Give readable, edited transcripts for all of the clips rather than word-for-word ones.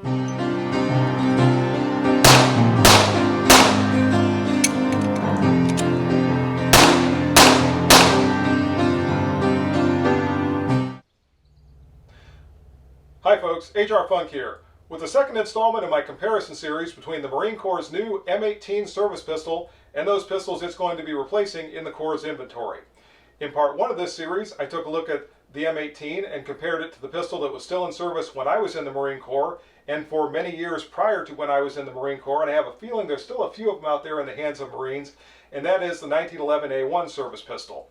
Hi folks, HR Funk here, with the second installment in my comparison series between the Marine Corps' new M18 service pistol and those pistols it's going to be replacing in the Corps' inventory. In part one of this series, I took a look at the M18 and compared it to the pistol that was still in service when I was in the Marine Corps and for many years prior to when I was in the Marine Corps, and I have a feeling there's still a few of them out there in the hands of Marines, and that is the 1911A1 service pistol.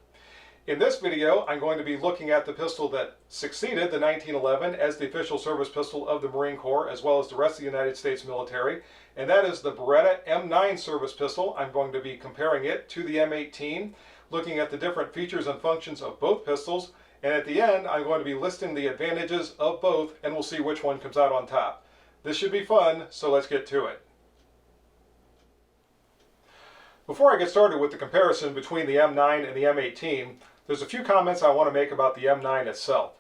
In this video, I'm going to be looking at the pistol that succeeded the 1911 as the official service pistol of the Marine Corps, as well as the rest of the United States military, and that is the Beretta M9 service pistol. I'm going to be comparing it to the M18, looking at the different features and functions of both pistols, and at the end, I'm going to be listing the advantages of both, and we'll see which one comes out on top. This should be fun, so let's get to it. Before I get started with the comparison between the M9 and the M18, there's a few comments I want to make about the M9 itself.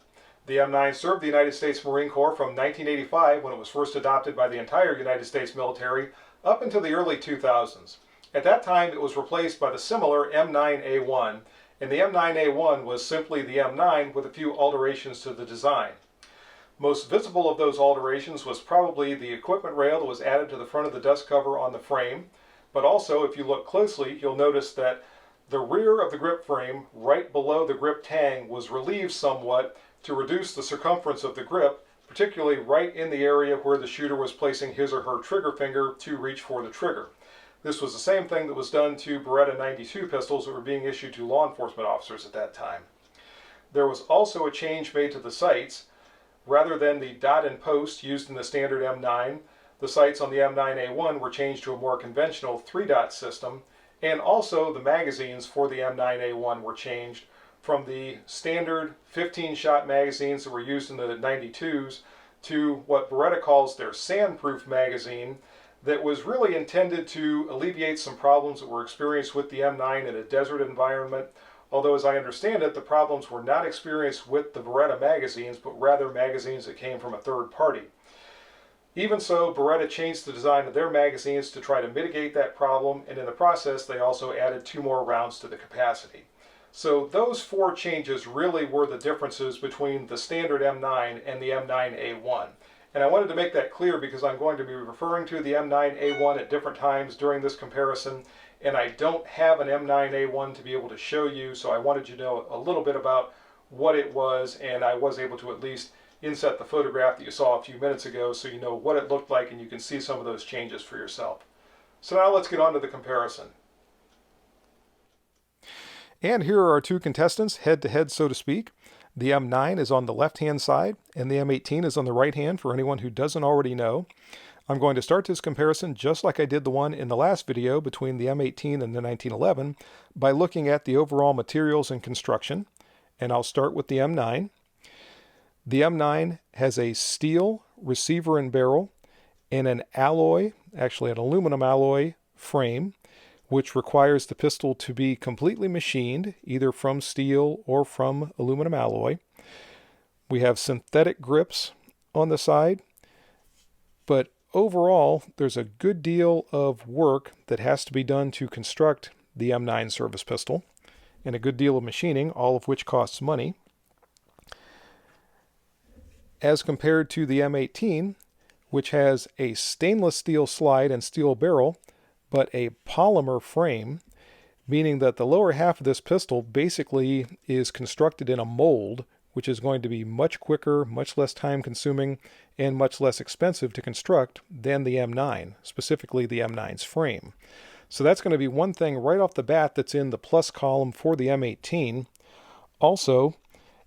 The M9 served the United States Marine Corps from 1985, when it was first adopted by the entire United States military, up until the early 2000s. At that time, it was replaced by the similar M9A1, and the M9A1 was simply the M9 with a few alterations to the design. Most visible of those alterations was probably the equipment rail that was added to the front of the dust cover on the frame, but also, if you look closely, you'll notice that the rear of the grip frame, right below the grip tang, was relieved somewhat to reduce the circumference of the grip, particularly right in the area where the shooter was placing his or her trigger finger to reach for the trigger. This was the same thing that was done to Beretta 92 pistols that were being issued to law enforcement officers at that time. There was also a change made to the sights. Rather than the dot and post used in the standard M9, the sights on the M9A1 were changed to a more conventional 3-dot system, and also the magazines for the M9A1 were changed from the standard 15-shot magazines that were used in the 92s to what Beretta calls their sandproof magazine, that was really intended to alleviate some problems that were experienced with the M9 in a desert environment, although as I understand it, the problems were not experienced with the Beretta magazines, but rather magazines that came from a third party. Even so, Beretta changed the design of their magazines to try to mitigate that problem, and in the process they also added 2 more rounds to the capacity. So those 4 changes really were the differences between the standard M9 and the M9A1. And I wanted to make that clear because I'm going to be referring to the M9A1 at different times during this comparison, and I don't have an M9A1 to be able to show you, so I wanted you to know a little bit about what it was, and I was able to at least inset the photograph that you saw a few minutes ago so you know what it looked like and you can see some of those changes for yourself. So now let's get on to the comparison. And here are our 2 contestants, head to head, so to speak. The M9 is on the left-hand side and the M18 is on the right hand, for anyone who doesn't already know. I'm going to start this comparison just like I did the one in the last video between the M18 and the 1911 by looking at the overall materials and construction. And I'll start with the M9. The M9 has a steel receiver and barrel and an alloy, actually an aluminum alloy frame, which requires the pistol to be completely machined, either from steel or from aluminum alloy. We have synthetic grips on the side, but overall there's a good deal of work that has to be done to construct the M9 service pistol, and a good deal of machining, all of which costs money. As compared to the M18, which has a stainless steel slide and steel barrel, but a polymer frame, meaning that the lower half of this pistol basically is constructed in a mold, which is going to be much quicker, much less time consuming, and much less expensive to construct than the M9, specifically the M9's frame. So that's going to be one thing right off the bat that's in the plus column for the M18. Also,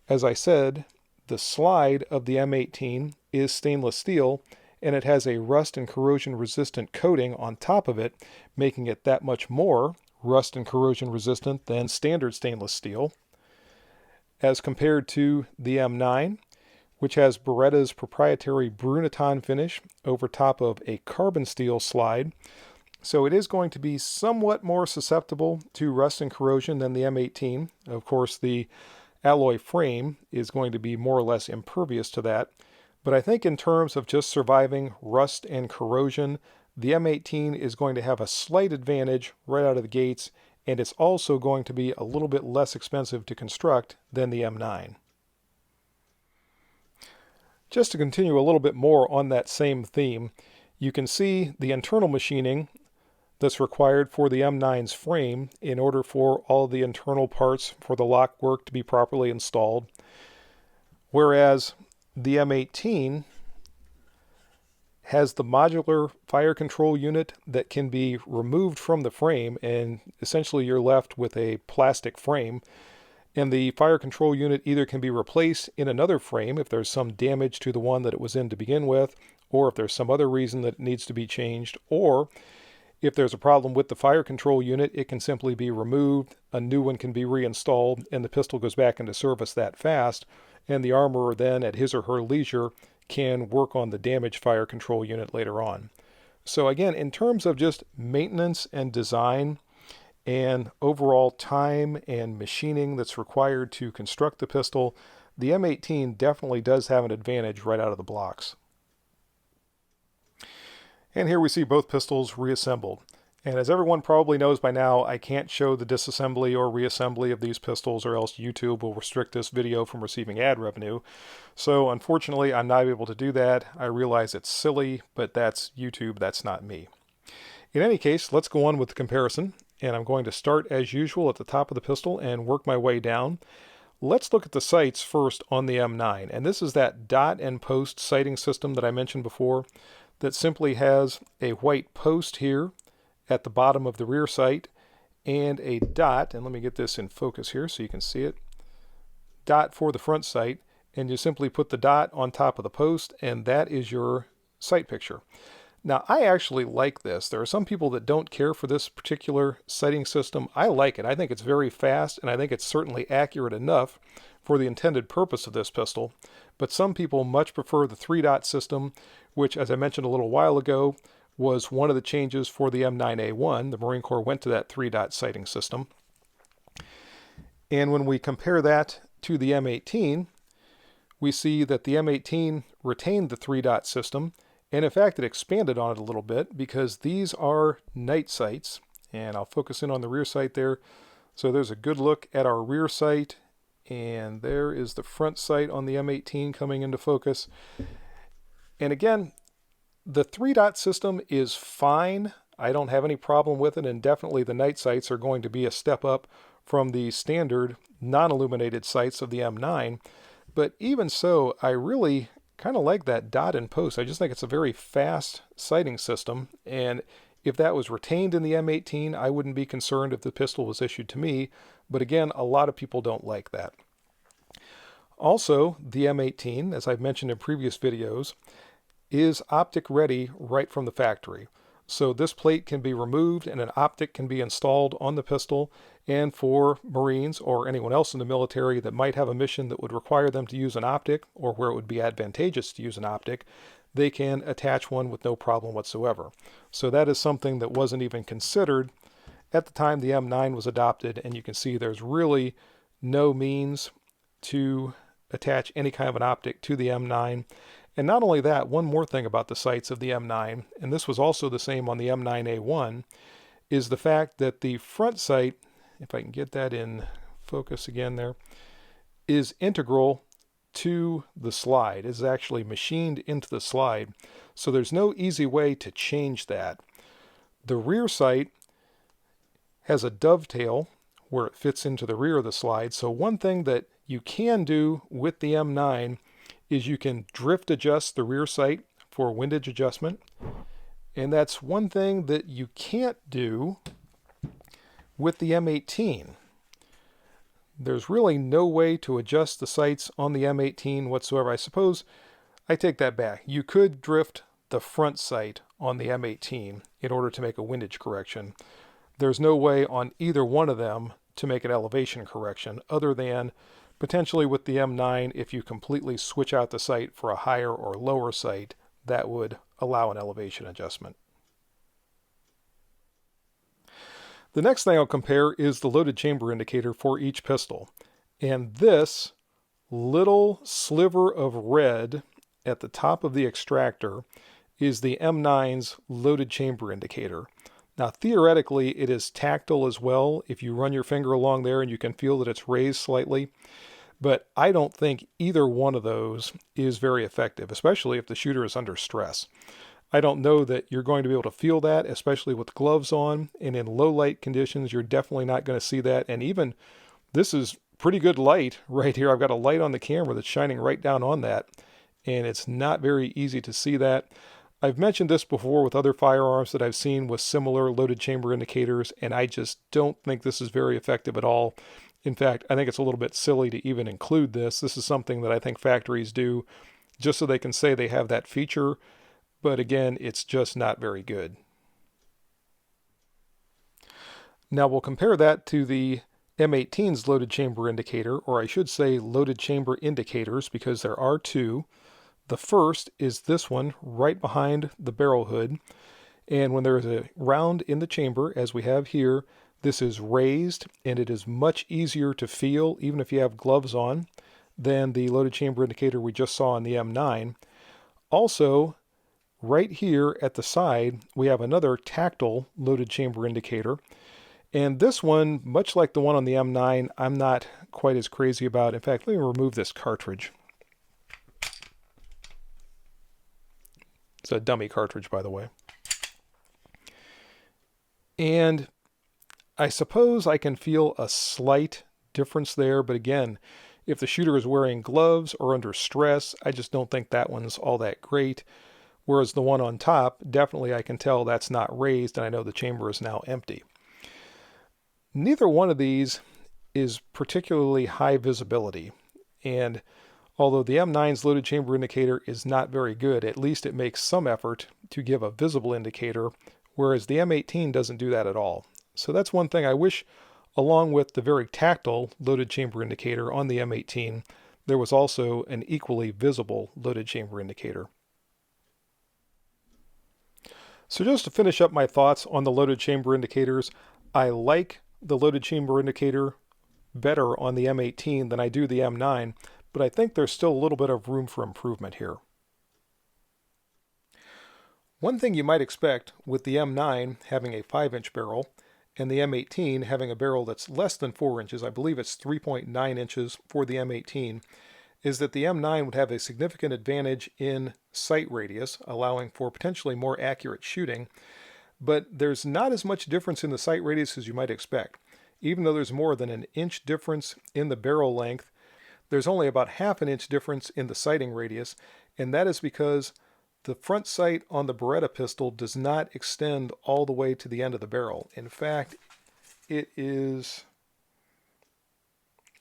as I said, the slide of the M18 is stainless steel, and it has a rust and corrosion resistant coating on top of it, making it that much more rust and corrosion resistant than standard stainless steel. As compared to the M9, which has Beretta's proprietary Brunaton finish over top of a carbon steel slide, so it is going to be somewhat more susceptible to rust and corrosion than the M18. Of course, the alloy frame is going to be more or less impervious to that, But I think in terms of just surviving rust and corrosion, the M18 is going to have a slight advantage right out of the gates, and it's also going to be a little bit less expensive to construct than the M9. Just to continue a little bit more on that same theme, you can see the internal machining that's required for the M9's frame in order for all the internal parts for the lock work to be properly installed. Whereas the M18 has the modular fire control unit that can be removed from the frame, and essentially you're left with a plastic frame. And the fire control unit either can be replaced in another frame if there's some damage to the one that it was in to begin with, or if there's some other reason that it needs to be changed, or if there's a problem with the fire control unit, it can simply be removed, a new one can be reinstalled, and the pistol goes back into service that fast, and the armorer then, at his or her leisure, can work on the damaged fire control unit later on. So again, in terms of just maintenance and design and overall time and machining that's required to construct the pistol, the M18 definitely does have an advantage right out of the blocks. And here we see both pistols reassembled. And as everyone probably knows by now, I can't show the disassembly or reassembly of these pistols, or else YouTube will restrict this video from receiving ad revenue. So unfortunately, I'm not able to do that. I realize it's silly, but that's YouTube, that's not me. In any case, let's go on with the comparison. And I'm going to start as usual at the top of the pistol and work my way down. Let's look at the sights first on the M9. And this is that dot and post sighting system that I mentioned before, that simply has a white post here at the bottom of the rear sight and a dot, and let me get this in focus here so you can see it, dot for the front sight, and you simply put the dot on top of the post, and that is your sight picture. Now, I actually like this. There are some people that don't care for this particular sighting system. I like it. I think it's very fast, and I think it's certainly accurate enough for the intended purpose of this pistol. But some people much prefer the 3-dot system, which, as I mentioned a little while ago, was one of the changes for the M9A1. The Marine Corps went to that 3-dot sighting system. And when we compare that to the M18, we see that the M18 retained the 3-dot system, and in fact it expanded on it a little bit, because these are night sights. And I'll focus in on the rear sight there. So there's a good look at our rear sight, and there is the front sight on the M18 coming into focus. And again, the 3-dot system is fine. I don't have any problem with it, and definitely the night sights are going to be a step up from the standard non-illuminated sights of the M9. But even so, I really kind of like that dot and post. I just think it's a very fast sighting system, and if that was retained in the M18, I wouldn't be concerned if the pistol was issued to me. But again, a lot of people don't like that. Also, the M18, as I've mentioned in previous videos, is optic ready right from the factory. So this plate can be removed and an optic can be installed on the pistol, and for Marines or anyone else in the military that might have a mission that would require them to use an optic, or where it would be advantageous to use an optic, they can attach one with no problem whatsoever. So that is something that wasn't even considered at the time the M9 was adopted, and you can see there's really no means to attach any kind of an optic to the M9. And not only that, one more thing about the sights of the M9, and this was also the same on the M9A1, is the fact that the front sight, if I can get that in focus again there, is integral to the slide. It's actually machined into the slide. So there's no easy way to change that. The rear sight has a dovetail where it fits into the rear of the slide. So one thing that you can do with the M9 is you can drift adjust the rear sight for windage adjustment. And that's one thing that you can't do with the M18. There's really no way to adjust the sights on the M18 whatsoever. I suppose I take that back. You could drift the front sight on the M18 in order to make a windage correction. There's no way on either one of them to make an elevation correction, other than potentially with the M9, if you completely switch out the sight for a higher or lower sight, that would allow an elevation adjustment. The next thing I'll compare is the loaded chamber indicator for each pistol. And this little sliver of red at the top of the extractor is the M9's loaded chamber indicator. Now theoretically it is tactile as well if you run your finger along there and you can feel that it's raised slightly, but I don't think either one of those is very effective, especially if the shooter is under stress. I don't know that you're going to be able to feel that, especially with gloves on, and in low light conditions you're definitely not going to see that. And even this is pretty good light right here. I've got a light on the camera that's shining right down on that, and it's not very easy to see that. I've mentioned this before with other firearms that I've seen with similar loaded chamber indicators, and I just don't think this is very effective at all. In fact, I think it's a little bit silly to even include this. This is something that I think factories do just so they can say they have that feature, but again, it's just not very good. Now we'll compare that to the M18's loaded chamber indicator, or I should say loaded chamber indicators, because there are two. The first is this one right behind the barrel hood, and when there is a round in the chamber, as we have here, this is raised and it is much easier to feel, even if you have gloves on, than the loaded chamber indicator we just saw on the M9. Also, right here at the side, we have another tactile loaded chamber indicator. And this one, much like the one on the M9, I'm not quite as crazy about. In fact, let me remove this cartridge. It's a dummy cartridge, by the way. And I suppose I can feel a slight difference there, but again, if the shooter is wearing gloves or under stress, I just don't think that one's all that great. Whereas the one on top, definitely I can tell that's not raised, and I know the chamber is now empty. Neither one of these is particularly high visibility, and although the M9's loaded chamber indicator is not very good, at least it makes some effort to give a visible indicator, whereas the M18 doesn't do that at all. So that's one thing I wish, along with the very tactile loaded chamber indicator on the M18, there was also an equally visible loaded chamber indicator. So just to finish up my thoughts on the loaded chamber indicators, I like the loaded chamber indicator better on the M18 than I do the M9, but I think there's still a little bit of room for improvement here. One thing you might expect with the M9 having a 5-inch barrel and the M18 having a barrel that's less than 4 inches, I believe it's 3.9 inches for the M18, is that the M9 would have a significant advantage in sight radius, allowing for potentially more accurate shooting, but there's not as much difference in the sight radius as you might expect. Even though there's more than an inch difference in the barrel length, there's only about half an inch difference in the sighting radius, and that is because the front sight on the Beretta pistol does not extend all the way to the end of the barrel. In fact, it is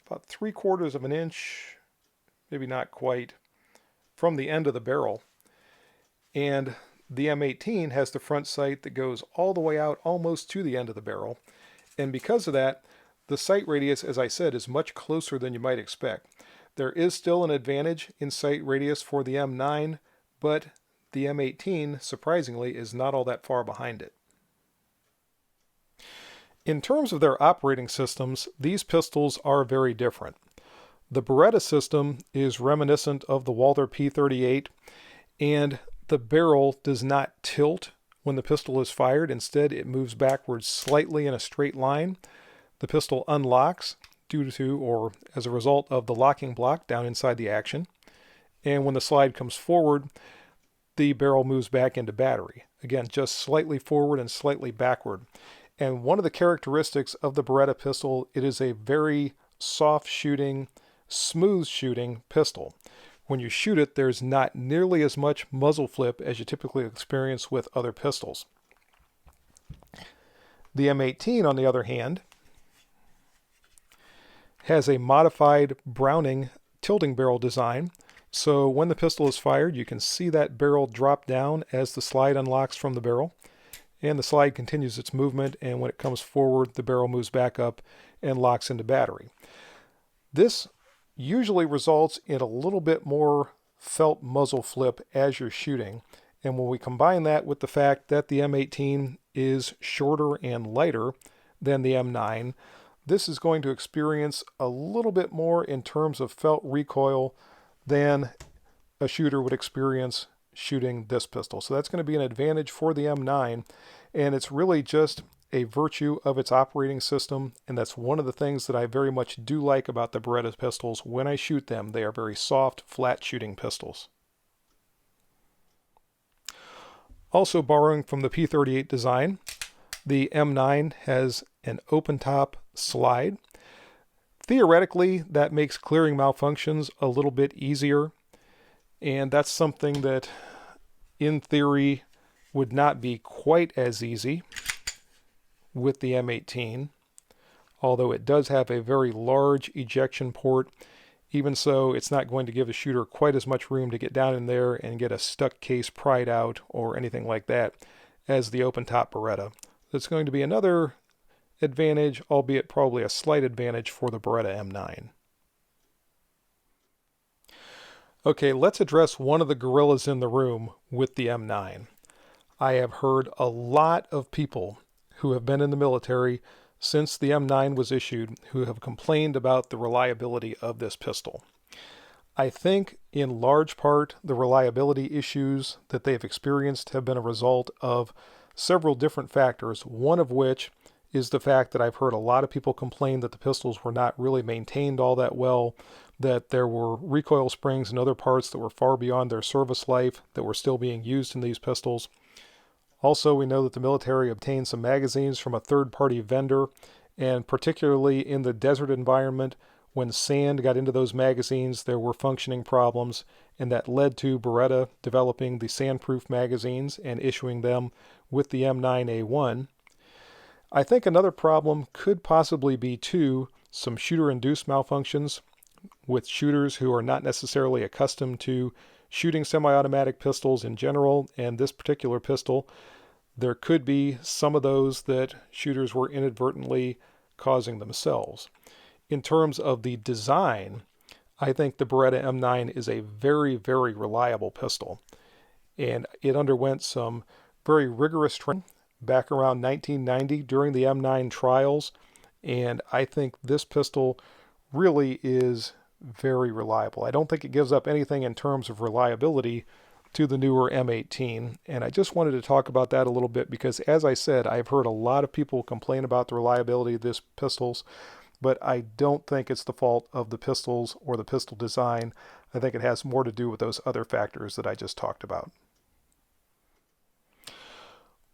about 3/4 of an inch, maybe not quite, from the end of the barrel. And the M18 has the front sight that goes all the way out almost to the end of the barrel. And because of that, the sight radius, as I said, is much closer than you might expect. There is still an advantage in sight radius for the M9, but the M18, surprisingly, is not all that far behind it. In terms of their operating systems, these pistols are very different. The Beretta system is reminiscent of the Walther P38, and the barrel does not tilt when the pistol is fired. Instead, it moves backwards slightly in a straight line. The pistol unlocks due to or as a result of the locking block down inside the action. And when the slide comes forward, the barrel moves back into battery. Again, just slightly forward and slightly backward. And one of the characteristics of the Beretta pistol, it is a very soft shooting, smooth shooting pistol. When you shoot it, there's not nearly as much muzzle flip as you typically experience with other pistols. The M18, on the other hand, has a modified Browning tilting barrel design. So when the pistol is fired, you can see that barrel drop down as the slide unlocks from the barrel. And the slide continues its movement, and when it comes forward, the barrel moves back up and locks into battery. This usually results in a little bit more felt muzzle flip as you're shooting. And when we combine that with the fact that the M18 is shorter and lighter than the M9, this is going to experience a little bit more in terms of felt recoil than a shooter would experience shooting this pistol. So that's going to be an advantage for the M9, and it's really just a virtue of its operating system, and that's one of the things that I very much do like about the Beretta pistols. When I shoot them, they are very soft, flat shooting pistols. Also borrowing from the P38 design, the M9 has an open top slide. Theoretically, that makes clearing malfunctions a little bit easier, and that's something that in theory would not be quite as easy with the M18, although it does have a very large ejection port. Even so, it's not going to give the shooter quite as much room to get down in there and get a stuck case pried out or anything like that as the open top Beretta. It's going to be another advantage, albeit probably a slight advantage for the Beretta M9. Okay, let's address one of the gorillas in the room with the M9. I have heard a lot of people who have been in the military since the M9 was issued who have complained about the reliability of this pistol. I think in large part the reliability issues that they've experienced have been a result of several different factors, one of which is the fact that I've heard a lot of people complain that the pistols were not really maintained all that well, that there were recoil springs and other parts that were far beyond their service life that were still being used in these pistols. Also, we know that the military obtained some magazines from a third-party vendor, and particularly in the desert environment, when sand got into those magazines, there were functioning problems, and that led to Beretta developing the sandproof magazines and issuing them with the M9A1. I think another problem could possibly be, too, some shooter-induced malfunctions with shooters who are not necessarily accustomed to shooting semi-automatic pistols in general, and this particular pistol, there could be some of those that shooters were inadvertently causing themselves. In terms of the design, I think the Beretta M9 is a very, very reliable pistol, and it underwent some very rigorous training back around 1990 during the M9 trials, and I think this pistol really is very reliable. I don't think it gives up anything in terms of reliability to the newer M18, and I just wanted to talk about that a little bit because, as I said, I've heard a lot of people complain about the reliability of these pistols, but I don't think it's the fault of the pistols or the pistol design. I think it has more to do with those other factors that I just talked about.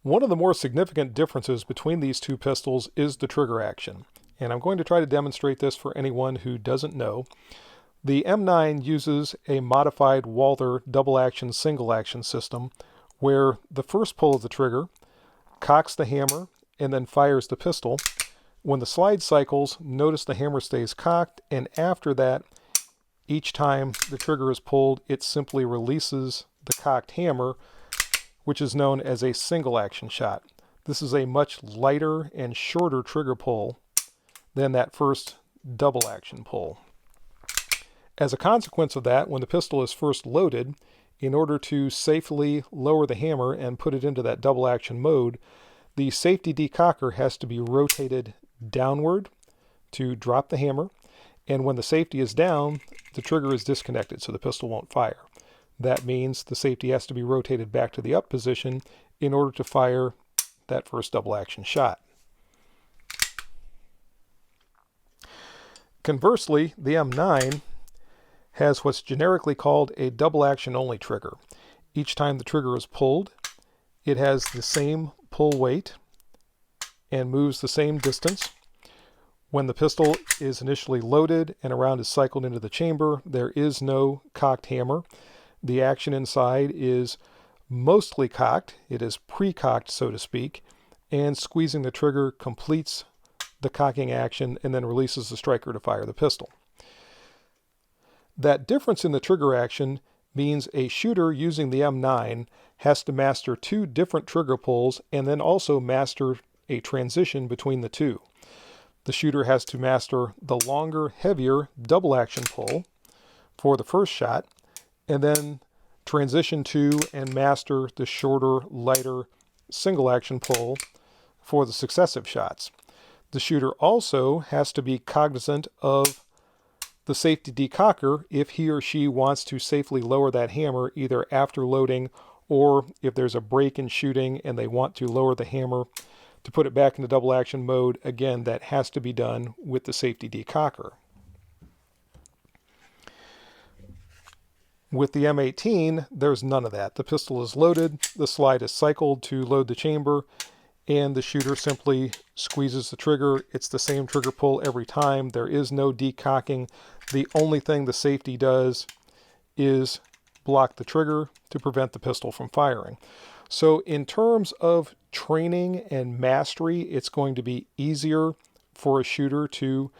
One of the more significant differences between these two pistols is the trigger action, and I'm going to try to demonstrate this for anyone who doesn't know. The M9 uses a modified Walther double-action single-action system where the first pull of the trigger cocks the hammer and then fires the pistol. When the slide cycles, notice the hammer stays cocked, and after that, each time the trigger is pulled, it simply releases the cocked hammer, which is known as a single-action shot. This is a much lighter and shorter trigger pull than that first double-action pull. As a consequence of that, when the pistol is first loaded, in order to safely lower the hammer and put it into that double-action mode, the safety decocker has to be rotated downward to drop the hammer, and when the safety is down, the trigger is disconnected, so the pistol won't fire. That means the safety has to be rotated back to the up position in order to fire that first double-action shot. Conversely, the M9 has what's generically called a double-action only trigger. Each time the trigger is pulled, it has the same pull weight and moves the same distance. When the pistol is initially loaded and a round is cycled into the chamber, there is no cocked hammer. The action inside is mostly cocked. It is pre-cocked, so to speak, and squeezing the trigger completes the cocking action and then releases the striker to fire the pistol. That difference in the trigger action means a shooter using the M9 has to master two different trigger pulls and then also master a transition between the two. The shooter has to master the longer, heavier double action pull for the first shot and then transition to and master the shorter, lighter single action pull for the successive shots. The shooter also has to be cognizant of the safety decocker, if he or she wants to safely lower that hammer either after loading or if there's a break in shooting and they want to lower the hammer to put it back into double action mode, again, that has to be done with the safety decocker. With the M18, there's none of that. The pistol is loaded, the slide is cycled to load the chamber, and the shooter simply squeezes the trigger. It's the same trigger pull every time. There is no decocking. The only thing the safety does is block the trigger to prevent the pistol from firing. So in terms of training and mastery, it's going to be easier for a shooter to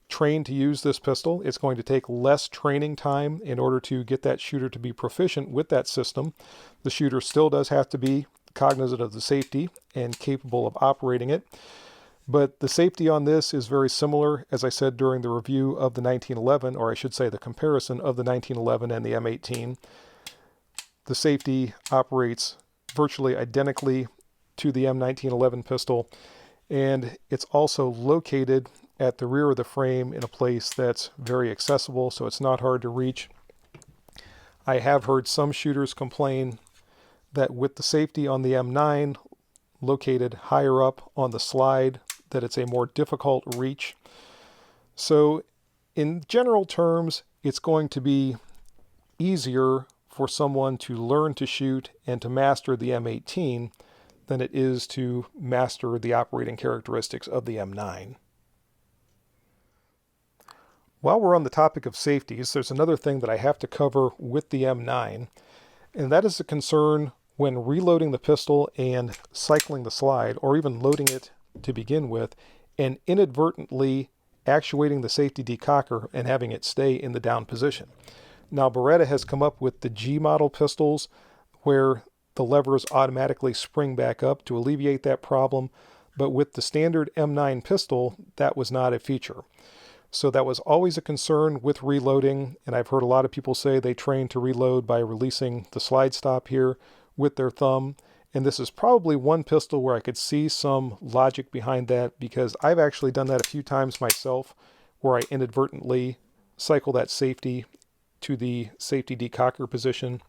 train to use this pistol. It's going to take less training time in order to get that shooter to be proficient with that system. The shooter still does have to be cognizant of the safety and capable of operating it. But the safety on this is very similar, as I said during the review of the 1911, or I should say the comparison of the 1911 and the M18. The safety operates virtually identically to the M1911 pistol, and it's also located at the rear of the frame in a place that's very accessible, so it's not hard to reach. I have heard some shooters complain that with the safety on the M9 located higher up on the slide, that it's a more difficult reach. So in general terms, it's going to be easier for someone to learn to shoot and to master the M18 than it is to master the operating characteristics of the M9. While we're on the topic of safeties, there's another thing that I have to cover with the M9, and that is the concern when reloading the pistol and cycling the slide, or even loading it to begin with, and inadvertently actuating the safety decocker and having it stay in the down position. Now, Beretta has come up with the G model pistols where the levers automatically spring back up to alleviate that problem, but with the standard M9 pistol, that was not a feature. So that was always a concern with reloading, and I've heard a lot of people say they train to reload by releasing the slide stop here with their thumb, and this is probably one pistol where I could see some logic behind that, because I've actually done that a few times myself, where I inadvertently cycle that safety to the safety decocker position.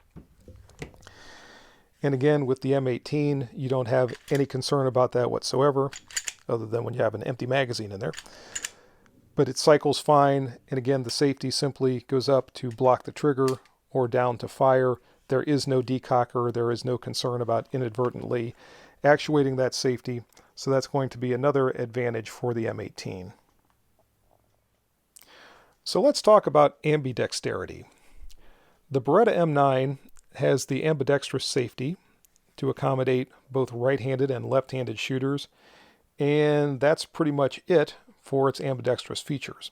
And again, with the M18, you don't have any concern about that whatsoever, other than when you have an empty magazine in there. But it cycles fine, and again, the safety simply goes up to block the trigger or down to fire. There is no decocker, there is no concern about inadvertently actuating that safety, so that's going to be another advantage for the M18. So let's talk about ambidexterity. The Beretta M9 has the ambidextrous safety to accommodate both right-handed and left-handed shooters, and that's pretty much it for its ambidextrous features.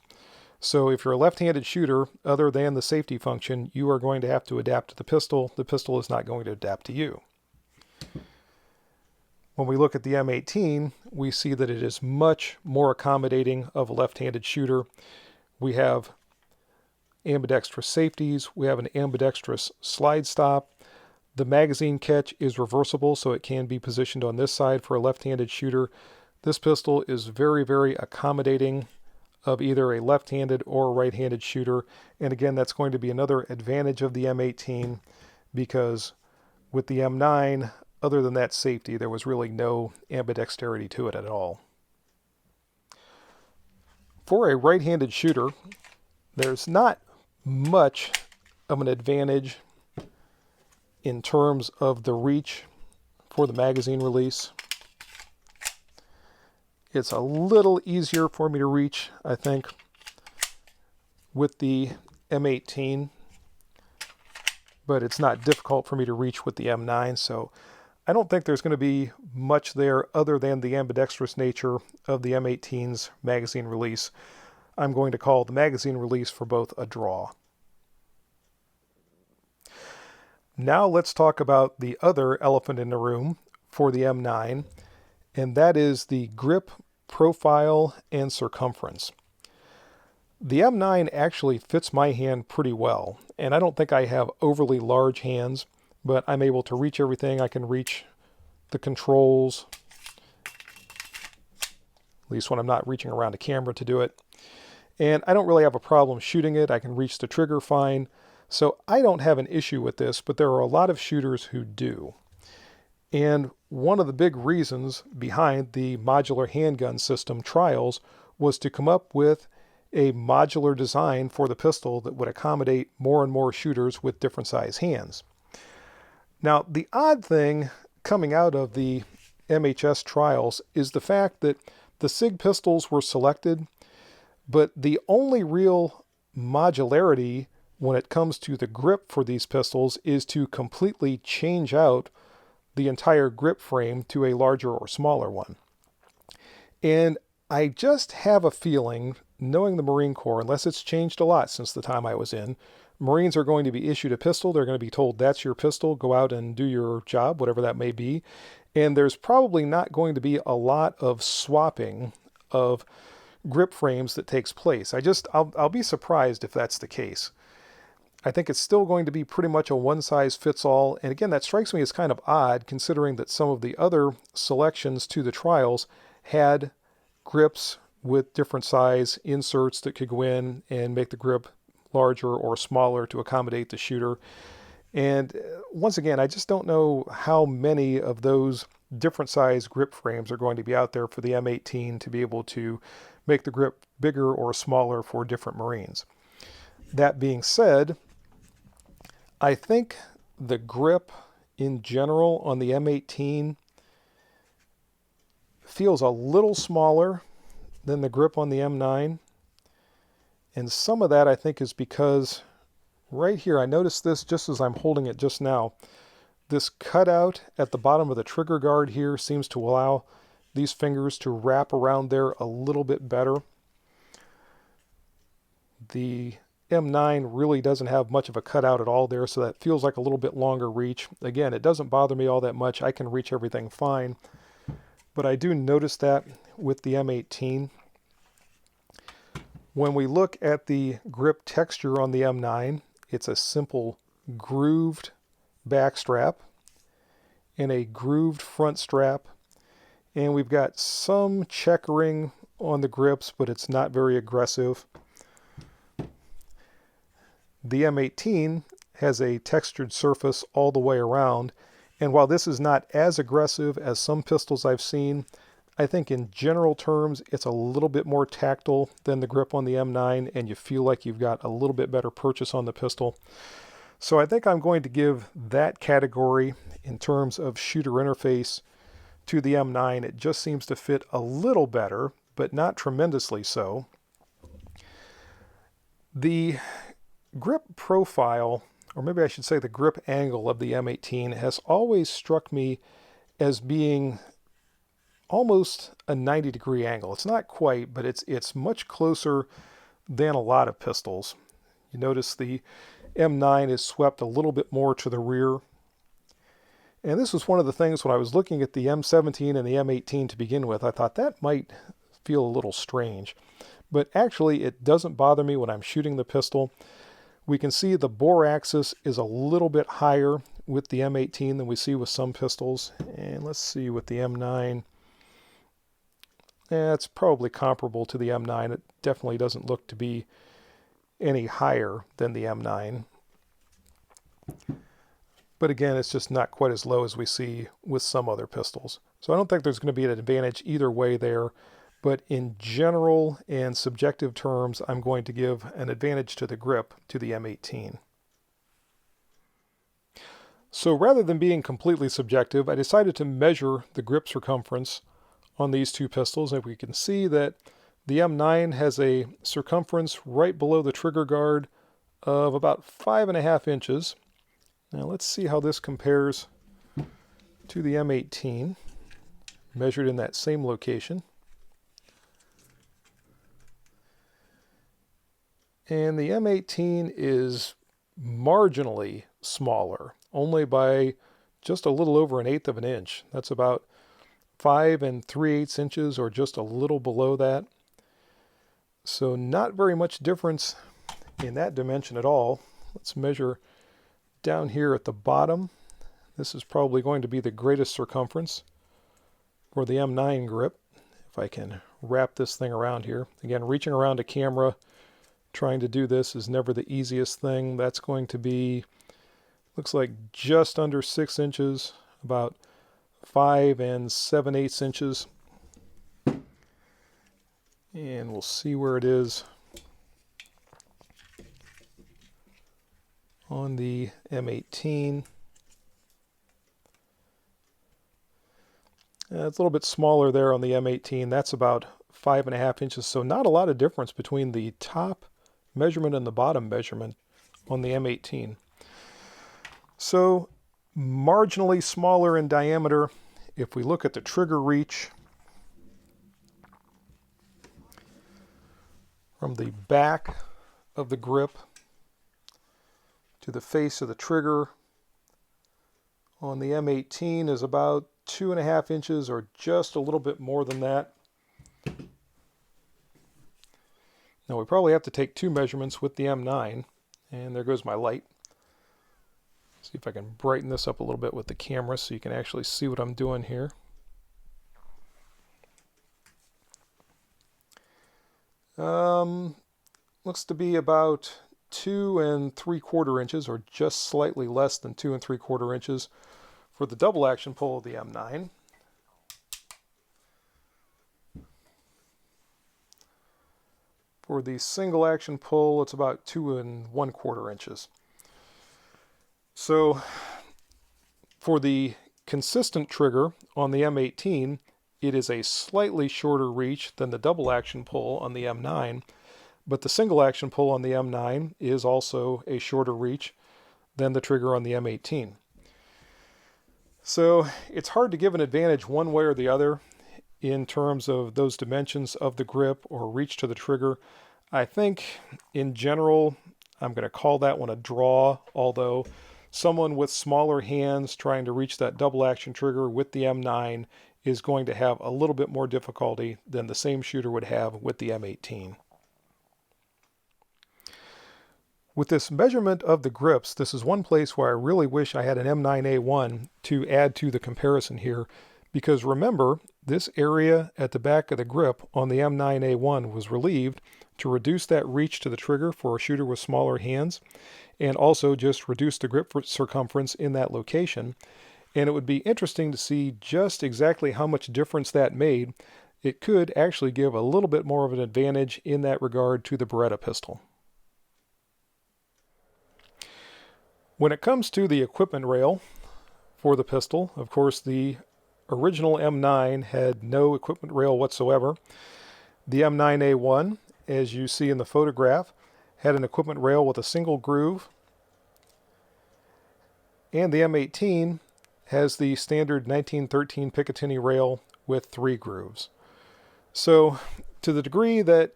So if you're a left-handed shooter, other than the safety function, you are going to have to adapt to the pistol. The pistol is not going to adapt to you. When we look at the M18, we see that it is much more accommodating of a left-handed shooter. We have ambidextrous safeties, we have an ambidextrous slide stop. The magazine catch is reversible, so it can be positioned on this side for a left-handed shooter. This pistol is very, very accommodating of either a left-handed or a right-handed shooter. And again, that's going to be another advantage of the M18, because with the M9, other than that safety, there was really no ambidexterity to it at all. For a right-handed shooter, there's not much of an advantage in terms of the reach for the magazine release. It's a little easier for me to reach, I think, with the M18, but it's not difficult for me to reach with the M9, so I don't think there's going to be much there other than the ambidextrous nature of the M18's magazine release. I'm going to call the magazine release for both a draw. Now let's talk about the other elephant in the room for the M9, and that is the grip, profile, and circumference. The M9 actually fits my hand pretty well, and I don't think I have overly large hands, but I'm able to reach everything. I can reach the controls, at least when I'm not reaching around a camera to do it. and I don't really have a problem shooting it. I can reach the trigger fine. So I don't have an issue with this, but there are a lot of shooters who do. And one of the big reasons behind the modular handgun system trials was to come up with a modular design for the pistol that would accommodate more and more shooters with different size hands. Now, the odd thing coming out of the MHS trials is the fact that the SIG pistols were selected, but the only real modularity when it comes to the grip for these pistols is to completely change out the entire grip frame to a larger or smaller one. And I just have a feeling, knowing the Marine Corps, unless it's changed a lot since the time I was in, Marines are going to be issued a pistol. They're going to be told, that's your pistol, go out and do your job, whatever that may be. And there's probably not going to be a lot of swapping of grip frames that takes place. I'll be surprised if that's the case. I think it's still going to be pretty much a one-size-fits-all. And again, that strikes me as kind of odd, considering that some of the other selections to the trials had grips with different size inserts that could go in and make the grip larger or smaller to accommodate the shooter. And once again, I just don't know how many of those different size grip frames are going to be out there for the M18 to be able to make the grip bigger or smaller for different Marines. That being said, I think the grip in general on the M18 feels a little smaller than the grip on the M9. And some of that I think is because right here, I noticed this just as I'm holding it just now. This cutout at the bottom of the trigger guard here seems to allow these fingers to wrap around there a little bit better. The M9 really doesn't have much of a cutout at all there, so that feels like a little bit longer reach. Again, it doesn't bother me all that much. I can reach everything fine. But I do notice that with the M18. When we look at the grip texture on the M9, it's a simple grooved back strap and a grooved front strap. And we've got some checkering on the grips, but it's not very aggressive. The M18 has a textured surface all the way around, and while this is not as aggressive as some pistols I've seen, I think in general terms it's a little bit more tactile than the grip on the M9, and you feel like you've got a little bit better purchase on the pistol. So I think I'm going to give that category in terms of shooter interface to the M9. It just seems to fit a little better, but not tremendously so. The grip profile, or maybe I should say the grip angle of the M18, has always struck me as being almost a 90-degree angle. It's not quite, but it's much closer than a lot of pistols. You notice the M9 is swept a little bit more to the rear. And this was one of the things when I was looking at the M17 and the M18 to begin with, I thought that might feel a little strange. But actually it doesn't bother me when I'm shooting the pistol. We can see the bore axis is a little bit higher with the M18 than we see with some pistols. And let's see with the M9. It's probably comparable to the M9. It definitely doesn't look to be any higher than the M9. But again, it's just not quite as low as we see with some other pistols. So I don't think there's going to be an advantage either way there. But in general and subjective terms, I'm going to give an advantage to the grip to the M18. So rather than being completely subjective, I decided to measure the grip circumference on these two pistols. And we can see that the M9 has a circumference right below the trigger guard of about 5.5 inches. Now let's see how this compares to the M18, measured in that same location. And the M18 is marginally smaller, only by just a little over 1/8 of an inch. That's about 5 3/8 inches, or just a little below that. So not very much difference in that dimension at all. Let's measure down here at the bottom. This is probably going to be the greatest circumference for the M9 grip. If I can wrap this thing around here. Again, reaching around a camera trying to do this is never the easiest thing. That's going to be, looks like just under 6 inches, about 5 7/8 inches. And we'll see where it is on the M18. It's a little bit smaller there on the M18. That's about 5.5 inches. So not a lot of difference between the top measurement and the bottom measurement on the M18. So marginally smaller in diameter. If we look at the trigger reach from the back of the grip to the face of the trigger on the M18 is about 2.5 inches or just a little bit more than that. Now we probably have to take 2 measurements with the M9, and there goes my light. See if I can brighten this up a little bit with the camera so you can actually see what I'm doing here. Looks to be about 2 3/4 inches, or just slightly less than 2 3/4 inches for the double action pull of the M9. For the single action pull, it's about 2 1/4 inches. So for the consistent trigger on the M18, it is a slightly shorter reach than the double action pull on the M9, but the single action pull on the M9 is also a shorter reach than the trigger on the M18. So it's hard to give an advantage one way or the other in terms of those dimensions of the grip or reach to the trigger. I think in general, I'm going to call that one a draw, although someone with smaller hands trying to reach that double action trigger with the M9 is going to have a little bit more difficulty than the same shooter would have with the M18. With this measurement of the grips, this is one place where I really wish I had an M9A1 to add to the comparison here, because remember, this area at the back of the grip on the M9A1 was relieved to reduce that reach to the trigger for a shooter with smaller hands, and also just reduce the grip circumference in that location. And it would be interesting to see just exactly how much difference that made. It could actually give a little bit more of an advantage in that regard to the Beretta pistol. When it comes to the equipment rail for the pistol, of course the original M9 had no equipment rail whatsoever. The M9A1, as you see in the photograph, had an equipment rail with a single groove, and the M18 has the standard 1913 Picatinny rail with 3 grooves. So to the degree that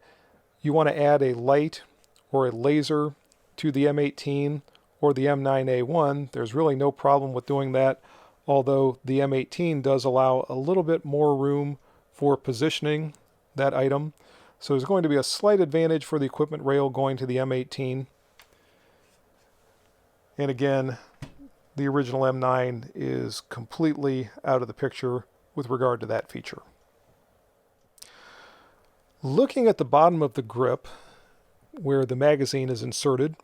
you want to add a light or a laser to the M18 or the M9A1, there's really no problem with doing that, although the M18 does allow a little bit more room for positioning that item. So there's going to be a slight advantage for the equipment rail going to the M18. And again, the original M9 is completely out of the picture with regard to that feature. Looking at the bottom of the grip, where the magazine is inserted,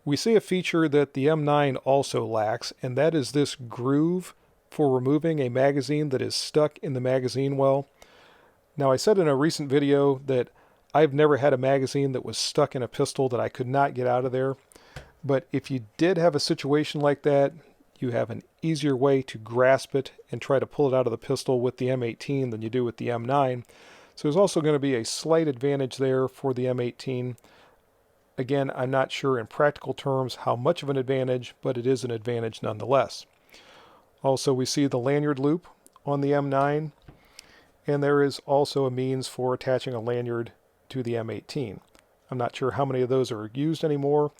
we see a feature that the M9 also lacks, and that is this groove for removing a magazine that is stuck in the magazine well. Now, I said in a recent video that I've never had a magazine that was stuck in a pistol that I could not get out of there. But if you did have a situation like that, you have an easier way to grasp it and try to pull it out of the pistol with the M18 than you do with the M9. So there's also going to be a slight advantage there for the M18. Again, I'm not sure in practical terms how much of an advantage, but it is an advantage nonetheless. Also, we see the lanyard loop on the M9, and there is also a means for attaching a lanyard to the M18. I'm not sure how many of those are used anymore.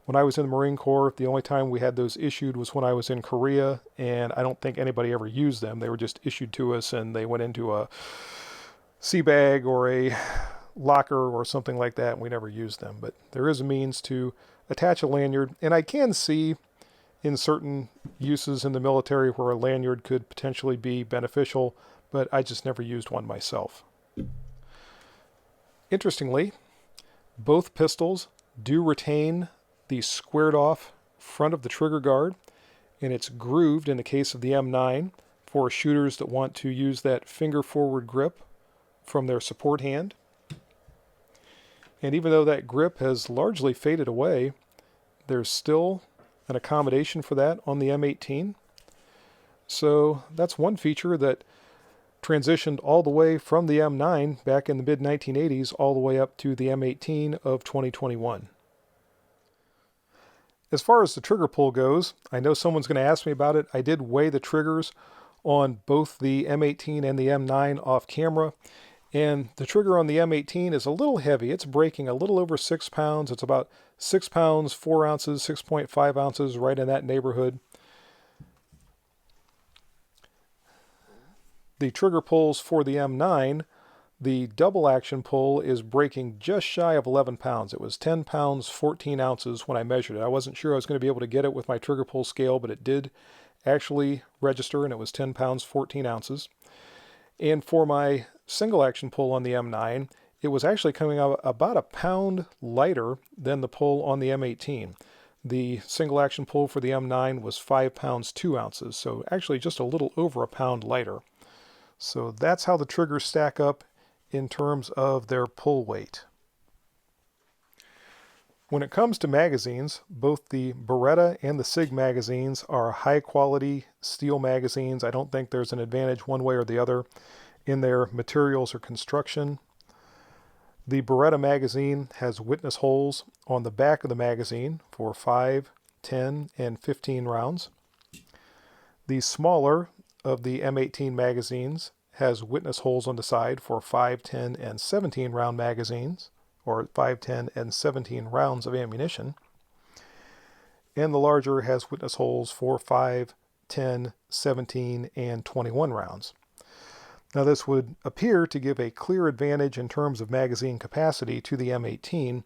When I was in the Marine Corps, the only time we had those issued was when I was in Korea, and I don't think anybody ever used them. They were just issued to us, and they went into a sea bag or a locker or something like that, and we never used them. But there is a means to attach a lanyard, and I can see in certain uses in the military where a lanyard could potentially be beneficial, but I just never used one myself. Interestingly, Both pistols do retain the squared off front of the trigger guard, and it's grooved in the case of the M9 for shooters that want to use that finger forward grip from their support hand. And even though that grip has largely faded away, there's still an accommodation for that on the M18. So that's one feature that transitioned all the way from the M9 back in the mid-1980s all the way up to the M18 of 2021. As far as the trigger pull goes, I know someone's going to ask me about it. I did weigh the triggers on both the M18 and the M9 off camera, and the trigger on the M18 is a little heavy. It's breaking a little over 6 pounds. It's about 6 pounds, 4 ounces, 6.5 ounces, right in that neighborhood. The trigger pulls for the M9, the double action pull is breaking just shy of 11 pounds. It was 10 pounds, 14 ounces when I measured it. I wasn't sure I was going to be able to get it with my trigger pull scale, but it did actually register, and it was 10 pounds, 14 ounces. And for my single action pull on the M9, it was actually coming out about a pound lighter than the pull on the M18. The single action pull for the M9 was 5 pounds, 2 ounces, so actually just a little over a pound lighter. So that's how the triggers stack up in terms of their pull weight. When it comes to magazines, both the Beretta and the SIG magazines are high quality steel magazines. I don't think there's an advantage one way or the other in their materials or construction. The Beretta magazine has witness holes on the back of the magazine for 5, 10, and 15 rounds. The smaller of the M18 magazines has witness holes on the side for 5, 10, and 17 round magazines, or 5, 10, and 17 rounds of ammunition. And the larger has witness holes for 5, 10, 17, and 21 rounds. Now this would appear to give a clear advantage in terms of magazine capacity to the M18,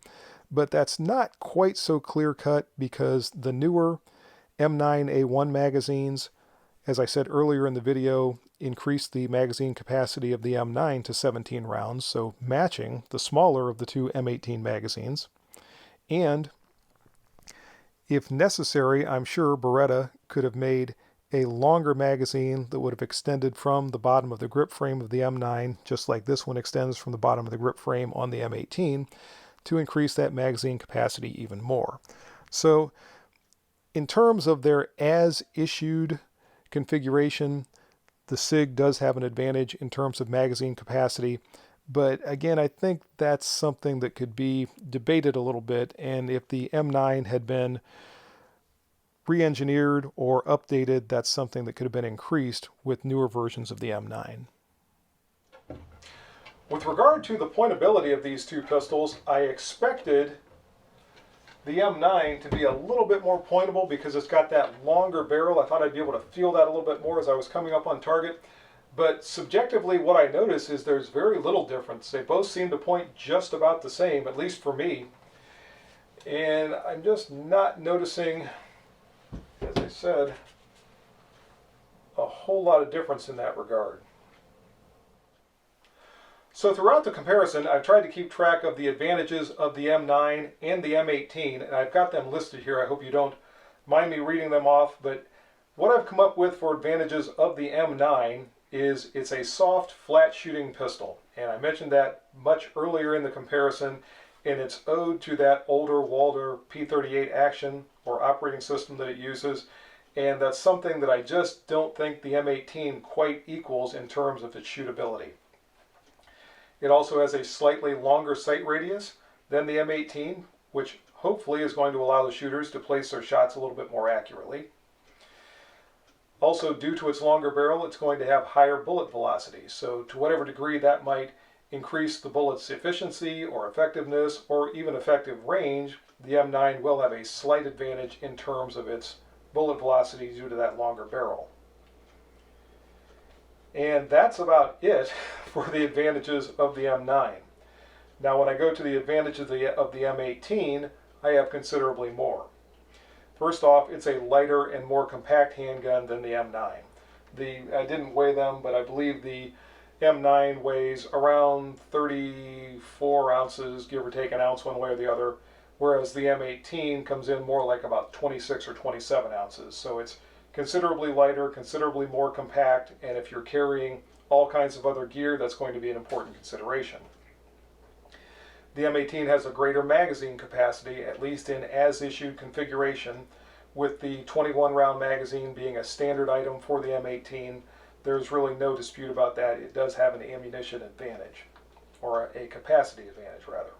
but that's not quite so clear-cut because the newer M9A1 magazines, as I said earlier in the video, increased the magazine capacity of the M9 to 17 rounds, so matching the smaller of the two M18 magazines. And if necessary, I'm sure Beretta could have made a longer magazine that would have extended from the bottom of the grip frame of the M9, just like this one extends from the bottom of the grip frame on the M18, to increase that magazine capacity even more. So in terms of their as-issued configuration, the SIG does have an advantage in terms of magazine capacity, but again, I think that's something that could be debated a little bit, and if the M9 had been re-engineered or updated, that's something that could have been increased with newer versions of the M9. With regard to the pointability of these two pistols, I expected the M9 to be a little bit more pointable because it's got that longer barrel. I thought I'd be able to feel that a little bit more as I was coming up on target. But subjectively, what I notice is there's very little difference. They both seem to point just about the same, at least for me. And I'm just not noticing, as I said, a whole lot of difference in that regard. So throughout the comparison, I've tried to keep track of the advantages of the M9 and the M18, and I've got them listed here. I hope you don't mind me reading them off, but what I've come up with for advantages of the M9 is it's a soft, flat shooting pistol. And I mentioned that much earlier in the comparison, and it's owed to that older Walter P38 action or operating system that it uses, and that's something that I just don't think the M18 quite equals in terms of its shootability. It also has a slightly longer sight radius than the M18, which hopefully is going to allow the shooters to place their shots a little bit more accurately. Also, due to its longer barrel, it's going to have higher bullet velocity. So to whatever degree that might increase the bullet's efficiency or effectiveness or even effective range, the M9 will have a slight advantage in terms of its bullet velocity due to that longer barrel. And that's about it for the advantages of the M9. Now when I go to the advantages of the M18, I have considerably more. First off, it's a lighter and more compact handgun than the M9. I didn't weigh them, but I believe the M9 weighs around 34 ounces, give or take an ounce one way or the other, whereas the M18 comes in more like about 26 or 27 ounces. So it's considerably lighter, considerably more compact, and if you're carrying all kinds of other gear, that's going to be an important consideration. The M18 has a greater magazine capacity, at least in as-issued configuration, with the 21-round magazine being a standard item for the M18. There's really no dispute about that. It does have an ammunition advantage, or a capacity advantage, rather.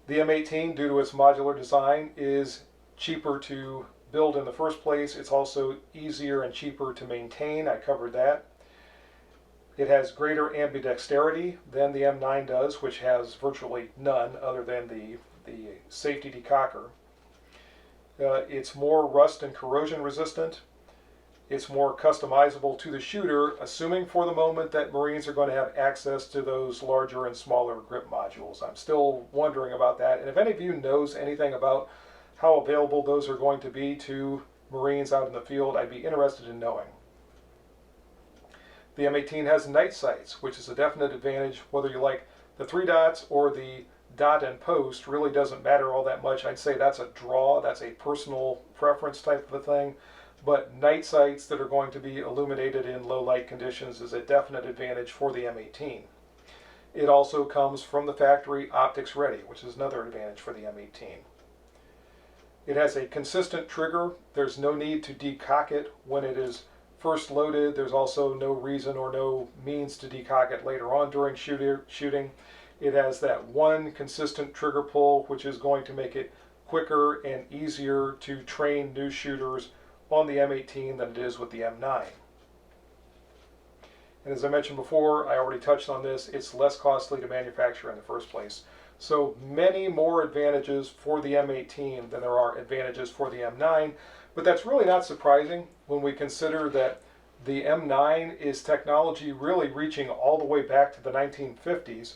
The M18, due to its modular design, is cheaper to build in the first place. It's also easier and cheaper to maintain. I covered that. It has greater ambidexterity than the M9 does, which has virtually none other than the safety decocker. It's more rust and corrosion resistant. It's more customizable to the shooter, assuming for the moment that Marines are going to have access to those larger and smaller grip modules. I'm still wondering about that, and if any of you knows anything about how available those are going to be to Marines out in the field, I'd be interested in knowing. The M18 has night sights, which is a definite advantage. Whether you like the 3 dots or the dot and post really doesn't matter all that much. I'd say that's a draw, that's a personal preference type of a thing. But night sights that are going to be illuminated in low light conditions is a definite advantage for the M18. It also comes from the factory optics ready, which is another advantage for the M18. It has a consistent trigger. There's no need to decock it when it is first loaded. There's also no reason or no means to decock it later on during shooting. It has that one consistent trigger pull, which is going to make it quicker and easier to train new shooters on the M18 than it is with the M9. And as I mentioned before, I already touched on this, it's less costly to manufacture in the first place. So many more advantages for the M18 than there are advantages for the M9, but that's really not surprising when we consider that the M9 is technology really reaching all the way back to the 1950s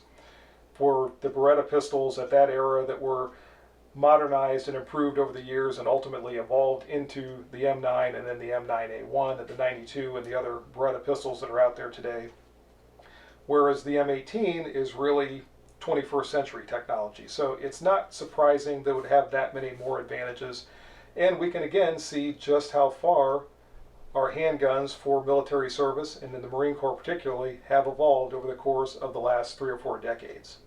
for the Beretta pistols at that era that were modernized and improved over the years and ultimately evolved into the M9 and then the M9A1 and the 92 and the other Beretta pistols that are out there today. Whereas the M18 is really 21st century technology. So it's not surprising that it would have that many more advantages. And we can again see just how far our handguns for military service, and in the Marine Corps particularly, have evolved over the course of the last 3 or 4 decades.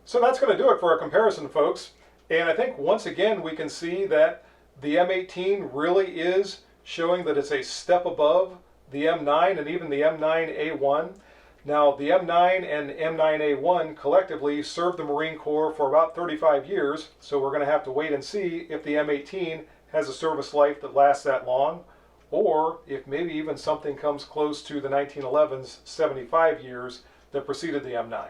So that's going to do it for our comparison, folks. And I think once again we can see that the M18 really is showing that it's a step above the M9 and even the M9A1. Now, the M9 and M9A1 collectively served the Marine Corps for about 35 years, so we're going to have to wait and see if the M18 has a service life that lasts that long, or if maybe even something comes close to the 1911's 75 years that preceded the M9.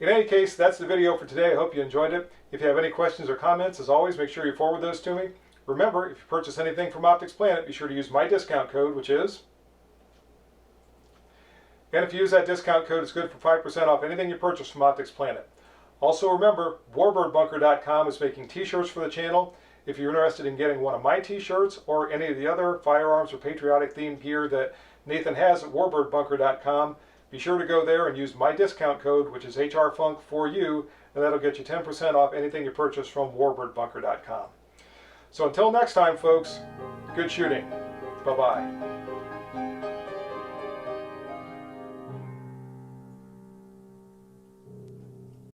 In any case, that's the video for today. I hope you enjoyed it. If you have any questions or comments, as always, make sure you forward those to me. Remember, if you purchase anything from Optics Planet, be sure to use my discount code, which is... And if you use that discount code, it's good for 5% off anything you purchase from Optics Planet. Also remember, WarbirdBunker.com is making t-shirts for the channel. If you're interested in getting one of my t-shirts or any of the other firearms or patriotic themed gear that Nathan has at WarbirdBunker.com, be sure to go there and use my discount code, which is HRFUNK4U, and that'll get you 10% off anything you purchase from WarbirdBunker.com. So until next time, folks, good shooting. Bye-bye.